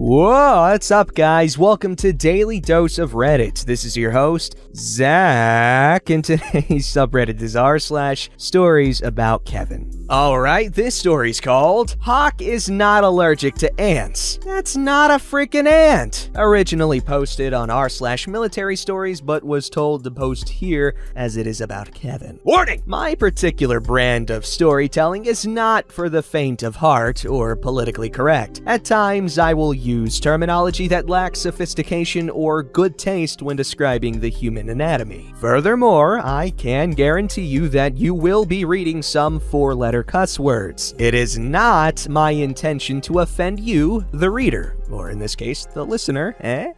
What's up, guys? Welcome to Daily Dose of Reddit. This is your host, Zach, and today's subreddit is r/StoriesAboutKevin. Alright, this story's called Hawk is Not Allergic to Ants. That's not a freaking ant! Originally posted on r/military stories, but was told to post here as it is about Kevin. Warning! My particular brand of storytelling is not for the faint of heart or politically correct. At times, I will use terminology that lacks sophistication or good taste when describing the human anatomy. Furthermore, I can guarantee you that you will be reading some four-letter cuss words. It is not my intention to offend you, the reader, or in this case, the listener,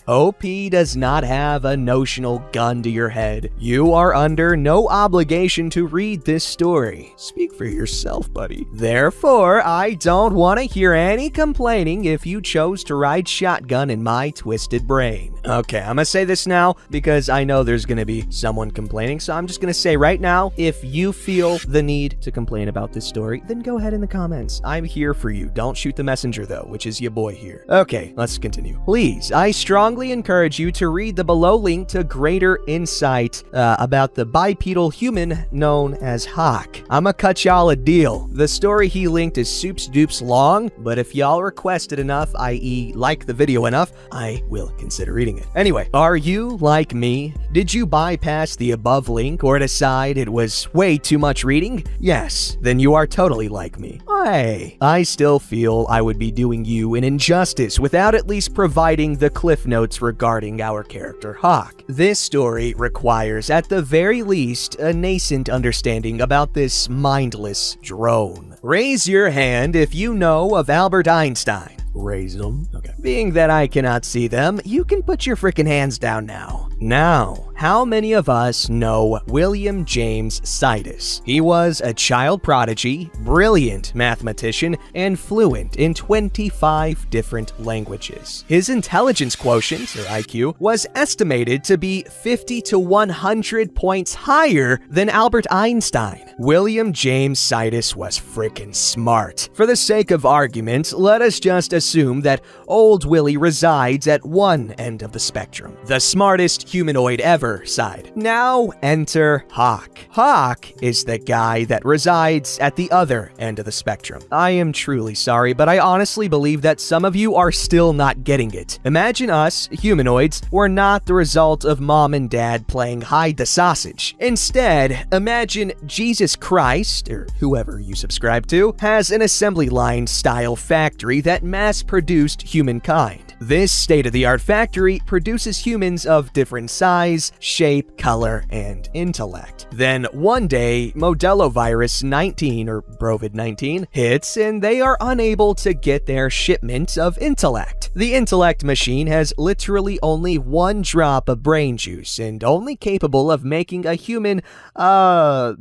OP does not have a notional gun to your head. You are under no obligation to read this story. Speak for yourself, buddy. Therefore, I don't want to hear any complaining if you chose to ride shotgun in my twisted brain. Okay, I'm gonna say this now because I know there's gonna be someone complaining, so I'm just gonna say right now, if you feel the need to complain about this story, then go ahead in the comments. I'm here for you. Don't shoot the messenger though, which is your boy here. Okay, let's continue. Please, I strongly encourage you to read the below link to greater insight about the bipedal human known as Hawk. I'ma cut y'all a deal. The story he linked is soups dupes long, but if y'all requested enough, i.e. like the video enough, I will consider reading it. Anyway, are you like me? Did you bypass the above link or decide it was way too much reading? Yes, then you are totally like me. Hey, I still feel I would be doing you an injustice without at least providing the cliff notes regarding our character Hawk. This story requires, at the very least, a nascent understanding about this mindless drone. Raise your hand if you know of Albert Einstein. Raise them. Okay. Being that I cannot see them, you can put your frickin' hands down now. Now, how many of us know William James Sidis? He was a child prodigy, brilliant mathematician, and fluent in 25 different languages. His intelligence quotient, or IQ, was estimated to be 50 to 100 points higher than Albert Einstein. William James Sidis was frickin' smart. For the sake of argument, let us just assume that old Willie resides at one end of the spectrum, the smartest humanoid ever side. Now enter Hawk. Hawk is the guy that resides at the other end of the spectrum. I am truly sorry, but I honestly believe that some of you are still not getting it. Imagine us, humanoids, were not the result of mom and dad playing hide the sausage. Instead, imagine Jesus Christ, or whoever you subscribe to, has an assembly line style factory that mass-produced humankind. This state-of-the-art factory produces humans of different size, shape, color, and intellect. Then one day, Modelovirus 19 or Brovid-19 hits and they are unable to get their shipment of intellect. The intellect machine has literally only one drop of brain juice and only capable of making a human, a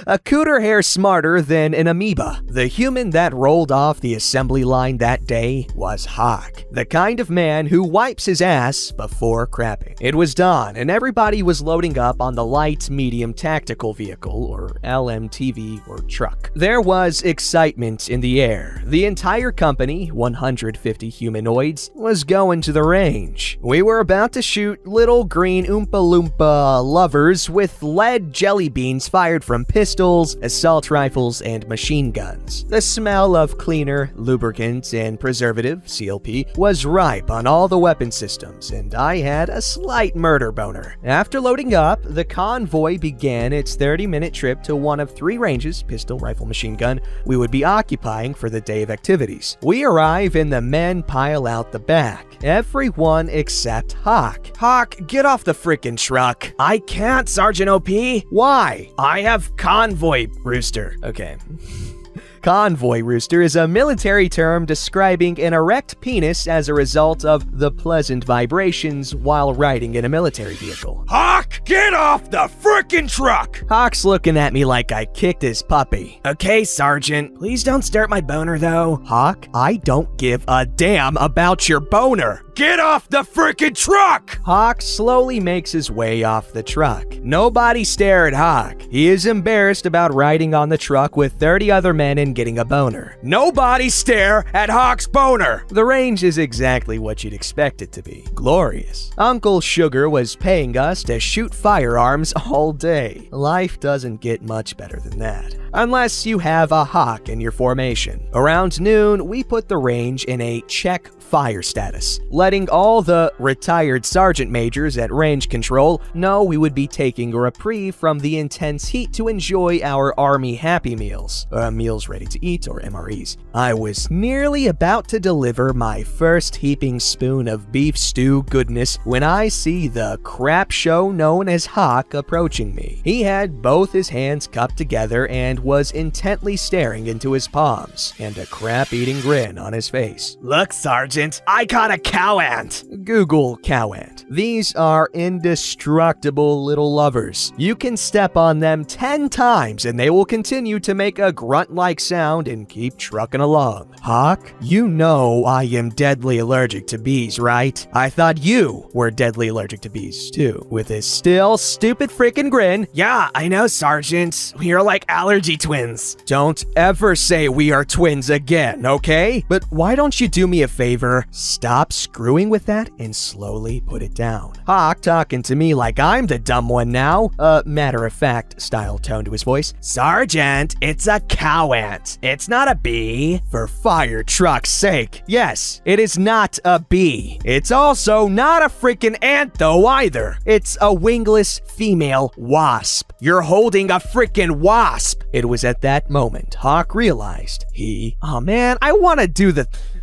cooter hair smarter than an amoeba. The human that rolled off the assembly line that day was Hawk, the kind of man who wipes his ass before crapping. It was dawn, and everybody was loading up on the light medium tactical vehicle, or LMTV, or truck. There was excitement in the air. The entire company, 150 humanoids, was going to the range. We were about to shoot little green Oompa Loompa lovers with lead jelly beans fired from pistols, assault rifles, and machine guns. The smell of cleaner, lubricant, and preservative, CLP, was ripe on all the weapon systems, and I had a slight murder boner. After loading up, the convoy began its 30-minute trip to one of three ranges, pistol, rifle, machine gun, we would be occupying for the day of activities. We arrive and the men pile out the back. Everyone except Hawk. Hawk, get off the frickin' truck. I can't, Sergeant OP. Why? I have convoy rooster. Okay. Convoy rooster is a military term describing an erect penis as a result of the pleasant vibrations while riding in a military vehicle. Hawk, get off the frickin' truck! Hawk's looking at me like I kicked his puppy. Okay, Sergeant. Please don't start my boner, though. Hawk, I don't give a damn about your boner. get off the freaking truck! Hawk slowly makes his way off the truck. Nobody stare at Hawk. He is embarrassed about riding on the truck with 30 other men and getting a boner. Nobody stare at Hawk's boner! The range is exactly what you'd expect it to be. Glorious. Uncle Sugar was paying us to shoot firearms all day. Life doesn't get much better than that. Unless you have a Hawk in your formation. Around noon, we put the range in a check fire status, letting all the retired sergeant majors at range control know we would be taking a reprieve from the intense heat to enjoy our Army Happy Meals, meals ready to eat, or MREs. I was nearly about to deliver my first heaping spoon of beef stew goodness when I see the crap show known as Hawk approaching me. He had both his hands cupped together and was intently staring into his palms, and a crap-eating grin on his face. Look, Sergeant, I caught a cow ant. Google cow ant. These are indestructible little lovers. You can step on them 10 times and they will continue to make a grunt-like sound and keep trucking along. Hawk, you know I am deadly allergic to bees, right? I thought you were deadly allergic to bees, too. With his still stupid freaking grin. Yeah, I know, Sergeant. We are like allergy twins. Don't ever say we are twins again, okay? But why don't you do me a favor? Stop screwing with that and slowly put it down. Hawk talking to me like I'm the dumb one now. Matter-of-fact style tone to his voice. Sergeant, it's a cow ant. It's not a bee. For fire truck's sake. Yes, it is not a bee. It's also not a freaking ant though either. It's a wingless female wasp. You're holding a freaking wasp. It was at that moment Hawk realized oh man, I want to do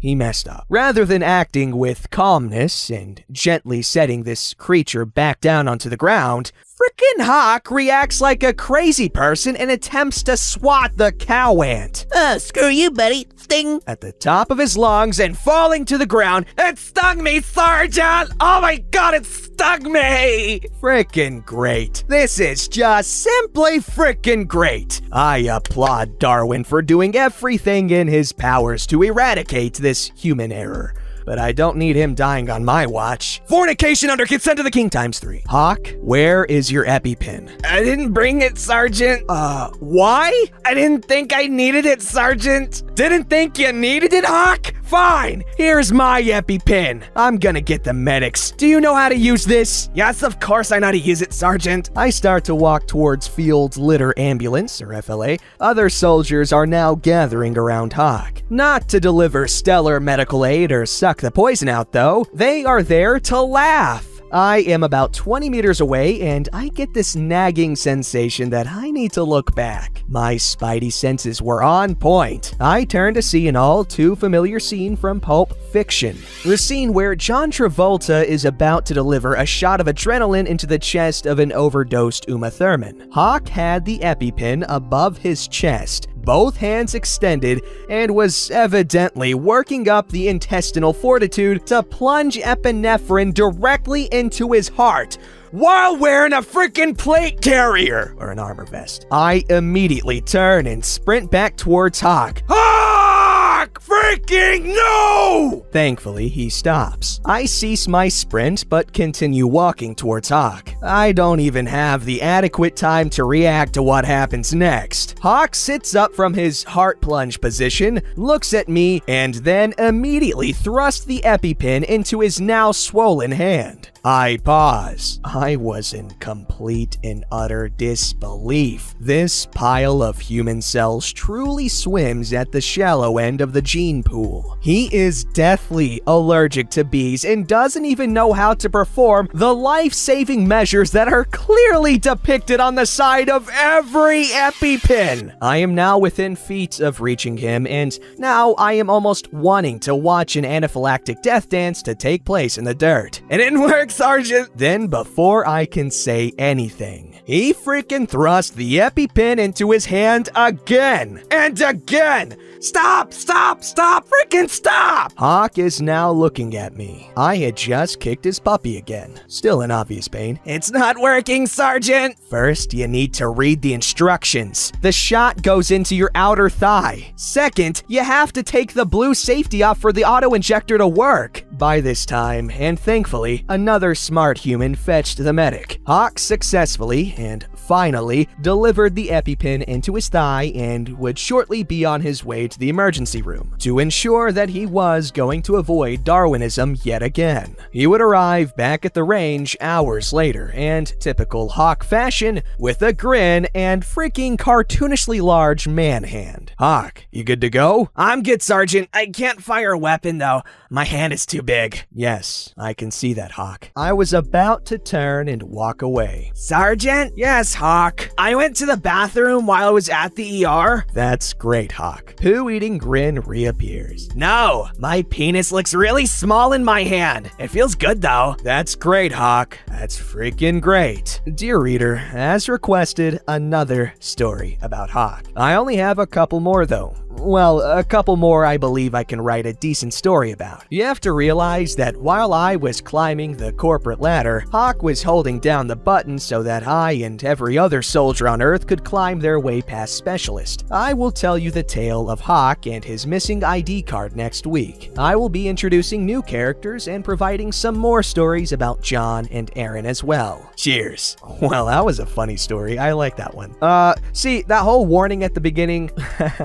he messed up. Rather than acting with calmness and gently setting this creature back down onto the ground, frickin' Hawk reacts like a crazy person and attempts to swat the cow ant. Screw you, buddy. Sting. At the top of his lungs and falling to the ground. It stung me, Sergeant! Oh my god, it stung me! Frickin' great. This is just simply frickin' great. I applaud Darwin for doing everything in his powers to eradicate this human error. But I don't need him dying on my watch. Fornication under consent of the king ×3. Hawk, where is your EpiPen? I didn't bring it, Sergeant. Why? I didn't think I needed it, Sergeant. Didn't think you needed it, Hawk? Fine. Here's my EpiPen. I'm gonna get the medics. Do you know how to use this? Yes, of course I know how to use it, Sergeant. I start to walk towards Field Litter Ambulance, or FLA. Other soldiers are now gathering around Hawk. Not to deliver stellar medical aid or suck the poison out, though. They are there to laugh. I am about 20 meters away, and I get this nagging sensation that I need to look back. My spidey senses were on point. I turn to see an all too familiar scene from Pulp Fiction. The scene where John Travolta is about to deliver a shot of adrenaline into the chest of an overdosed Uma Thurman. Hawk had the EpiPen above his chest, both hands extended, and was evidently working up the intestinal fortitude to plunge epinephrine directly into his heart while wearing a freaking plate carrier, or an armor vest. I immediately turn and sprint back towards Hawk. Hawk! Freaking no! Thankfully, he stops. I cease my sprint, but continue walking towards Hawk. I don't even have the adequate time to react to what happens next. Hawk sits up from his heart plunge position, looks at me, and then immediately thrusts the EpiPen into his now swollen hand. I pause. I was in complete and utter disbelief. This pile of human cells truly swims at the shallow end of the gene pool. He is deathly allergic to bees and doesn't even know how to perform the life-saving measures that are clearly depicted on the side of every EpiPen. I am now within feet of reaching him, and now I am almost wanting to watch an anaphylactic death dance to take place in the dirt. It didn't work, Sergeant. Then, before I can say anything, he freaking thrust the EpiPen into his hand again and again, Stop! Freaking stop! Hawk is now looking at me. I had just kicked his puppy again, still in obvious pain. It's not working, Sergeant! First, you need to read the instructions. The shot goes into your outer thigh. Second, you have to take the blue safety off for the auto-injector to work. By this time, and thankfully, another smart human fetched the medic. Hawk successfully and finally delivered the EpiPen into his thigh and would shortly be on his way to the emergency room to ensure that he was going to avoid Darwinism yet again. He would arrive back at the range hours later and, typical Hawk fashion, with a grin and freaking cartoonishly large man hand. Hawk, you good to go? I'm good, Sergeant. I can't fire a weapon, though. My hand is too big. Yes, I can see that, Hawk. I was about to turn and walk away. Sergeant? Yes, Hawk. I went to the bathroom while I was at the ER. That's great, Hawk. Poo-eating grin reappears. No, my penis looks really small in my hand. It feels good, though. That's great, Hawk. That's freaking great. Dear reader, as requested, another story about Hawk. I only have a couple more, though. Well, a couple more I believe I can write a decent story about. You have to realize that while I was climbing the corporate ladder, Hawk was holding down the button so that I and every other soldier on Earth could climb their way past Specialist. I will tell you the tale of Hawk and his missing ID card next week. I will be introducing new characters and providing some more stories about John and Aaron as well. Cheers. Well, that was a funny story. I like that one. See, that whole warning at the beginning,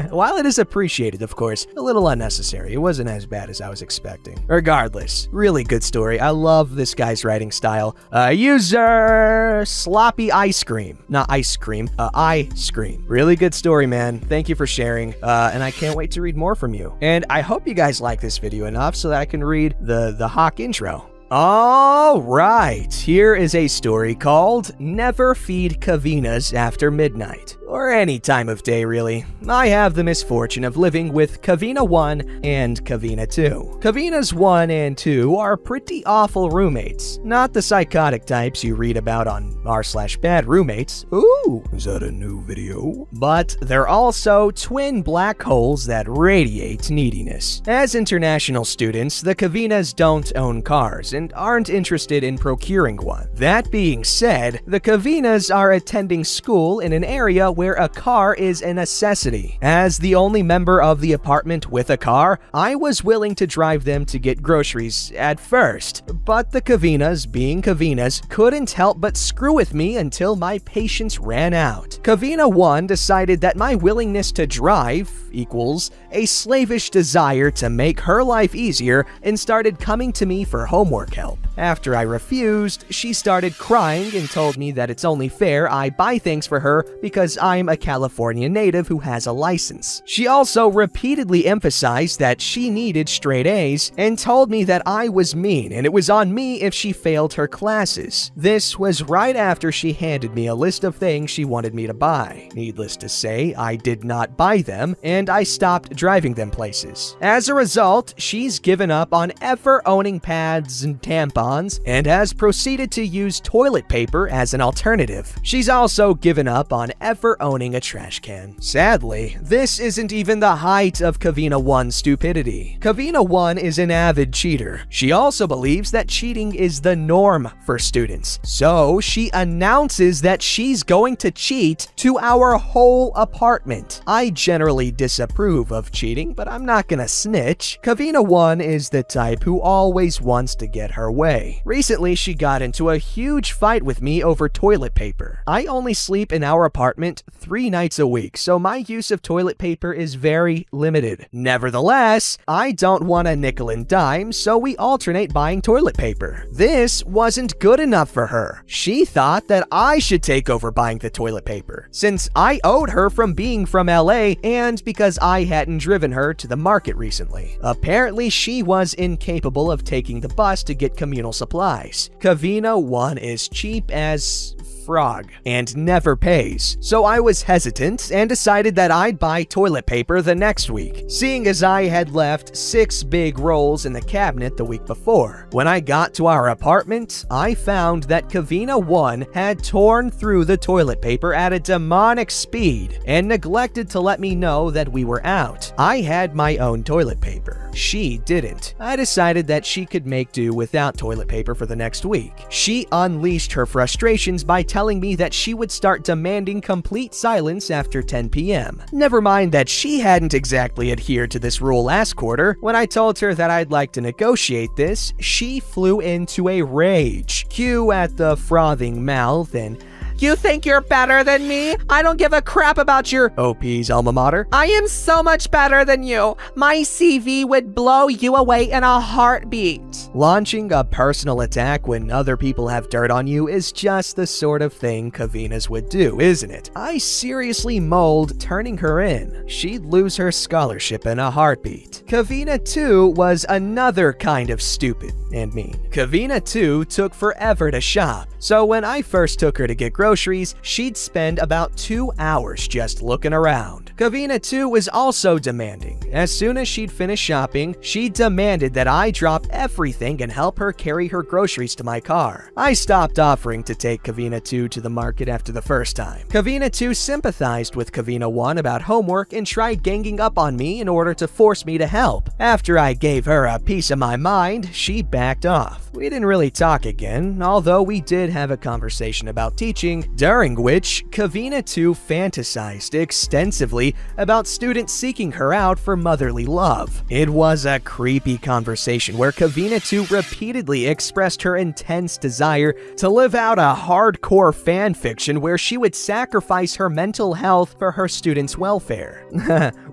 while it is appreciated, of course, a little unnecessary. It wasn't as bad as I was expecting. Regardless, really good story. I love this guy's writing style. User Sloppy Ice Cream. Not ice cream, ice cream. Really good story, man. Thank you for sharing, and I can't wait to read more from you. And I hope you guys like this video enough so that I can read the Hawk intro. All right, here is a story called Never Feed Kavinas After Midnight. Or any time of day, really. I have the misfortune of living with Kavina 1 and Kavina 2. Kavinas 1 and 2 are pretty awful roommates. Not the psychotic types you read about on r/bad roommates. Ooh, is that a new video? But they're also twin black holes that radiate neediness. As international students, the Kavinas don't own cars and aren't interested in procuring one. That being said, the Kavinas are attending school in an area where a car is a necessity. As the only member of the apartment with a car, I was willing to drive them to get groceries at first, but the Kavinas, being Kavinas, couldn't help but screw with me until my patience ran out. Kavina 1 decided that my willingness to drive equals a slavish desire to make her life easier and started coming to me for homework help. After I refused, she started crying and told me that it's only fair I buy things for her because I'm a California native who has a license. She also repeatedly emphasized that she needed straight A's and told me that I was mean and it was on me if she failed her classes. This was right after she handed me a list of things she wanted me to buy. Needless to say, I did not buy them and I stopped driving them places. As a result, she's given up on ever owning pads and tampons and has proceeded to use toilet paper as an alternative. She's also given up on ever owning a trash can. Sadly, this isn't even the height of Kavina 1's stupidity. Kavina 1 is an avid cheater. She also believes that cheating is the norm for students. So she announces that she's going to cheat to our whole apartment. I generally disapprove of cheating, but I'm not gonna snitch. Kavina 1 is the type who always wants to get her way. Recently, she got into a huge fight with me over toilet paper. I only sleep in our apartment 3 nights a week, so my use of toilet paper is very limited. Nevertheless, I don't want a nickel and dime, so we alternate buying toilet paper. This wasn't good enough for her. She thought that I should take over buying the toilet paper, since I owed her from being from LA and because I hadn't driven her to the market recently. Apparently, she was incapable of taking the bus to get communal supplies. Kavina 1 is cheap as frog and never pays. So I was hesitant and decided that I'd buy toilet paper the next week, seeing as I had left 6 big rolls in the cabinet the week before. When I got to our apartment, I found that Kavina 1 had torn through the toilet paper at a demonic speed and neglected to let me know that we were out. I had my own toilet paper. She didn't. I decided that she could make do without toilet paper for the next week. She unleashed her frustrations by telling me that she would start demanding complete silence after 10 p.m. Never mind that she hadn't exactly adhered to this rule last quarter. When I told her that I'd like to negotiate this, she flew into a rage. Cue at the frothing mouth and You think you're better than me? I don't give a crap about your OP's alma mater. I am so much better than you. My CV would blow you away in a heartbeat. Launching a personal attack when other people have dirt on you is just the sort of thing Kavinas would do, isn't it? I seriously mulled turning her in. She'd lose her scholarship in a heartbeat. Kavina 2 was another kind of stupid and mean. Kavina 2 took forever to shop, so when I first took her to get groceries, she'd spend about 2 hours just looking around. Kavina 2 was also demanding. As soon as she'd finished shopping, she demanded that I drop everything and help her carry her groceries to my car. I stopped offering to take Kavina 2 to the market after the first time. Kavina 2 sympathized with Kavina 1 about homework and tried ganging up on me in order to force me to help. After I gave her a piece of my mind, she backed off. We didn't really talk again, although we did have a conversation about teaching, during which Kavina 2 fantasized extensively about students seeking her out for motherly love. It was a creepy conversation where Kavina 2 repeatedly expressed her intense desire to live out a hardcore fan fiction where she would sacrifice her mental health for her students' welfare.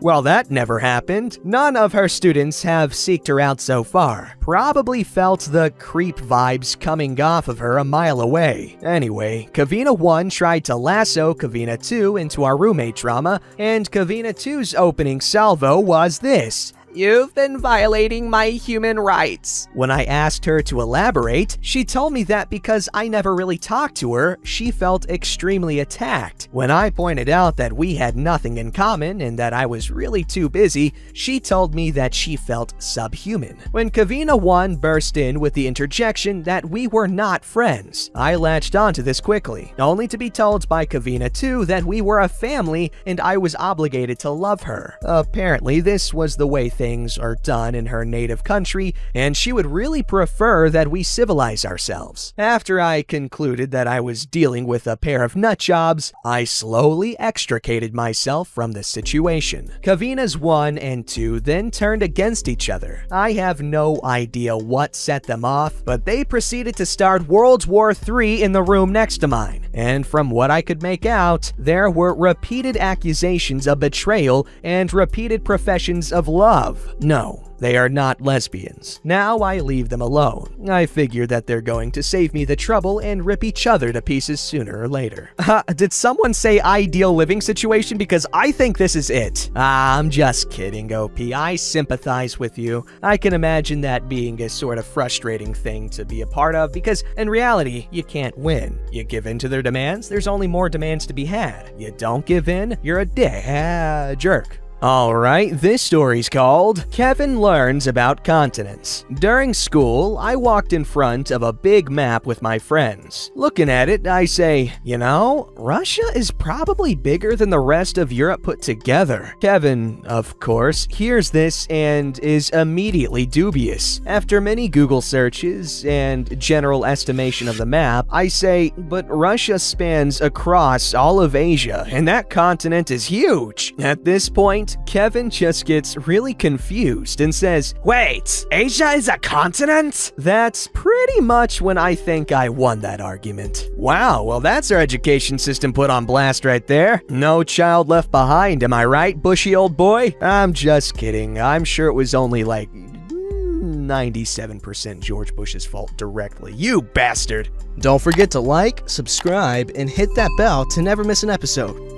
Well, that never happened. None of her students have seeked her out so far. Probably felt the creep vibes coming off of her a mile away. Anyway, Kavina 1 tried to lasso Kavina 2 into our roommate drama, and Kavina 2's opening salvo was this: You've been violating my human rights. When I asked her to elaborate, she told me that because I never really talked to her, she felt extremely attacked. When I pointed out that we had nothing in common and that I was really too busy, she told me that she felt subhuman. When Kavina 1 burst in with the interjection that we were not friends, I latched onto this quickly, only to be told by Kavina 2 that we were a family and I was obligated to love her. Apparently, this was the way things are done in her native country, and she would really prefer that we civilize ourselves. After I concluded that I was dealing with a pair of nutjobs, I slowly extricated myself from the situation. Kavina's 1 and 2 then turned against each other. I have no idea what set them off, but they proceeded to start World War III in the room next to mine. And from what I could make out, there were repeated accusations of betrayal and repeated professions of love. No, they are not lesbians. Now I leave them alone. I figure that they're going to save me the trouble and rip each other to pieces sooner or later. Did someone say ideal living situation? Because I think this is it. I'm just kidding, OP. I sympathize with you. I can imagine that being a sort of frustrating thing to be a part of because in reality, you can't win. You give in to their demands, there's only more demands to be had. You don't give in, you're a jerk. Alright, this story's called Kevin Learns About Continents. During school, I walked in front of a big map with my friends. Looking at it, I say, you know, Russia is probably bigger than the rest of Europe put together. Kevin, of course, hears this and is immediately dubious. After many Google searches and general estimation of the map, I say, but Russia spans across all of Asia, and that continent is huge. At this point, Kevin just gets really confused and says, Wait, Asia is a continent? That's pretty much when I think I won that argument. Wow, well that's our education system put on blast right there. No child left behind, am I right, bushy old boy? I'm just kidding. I'm sure it was only like 97% George Bush's fault directly. You bastard! Don't forget to like, subscribe, and hit that bell to never miss an episode.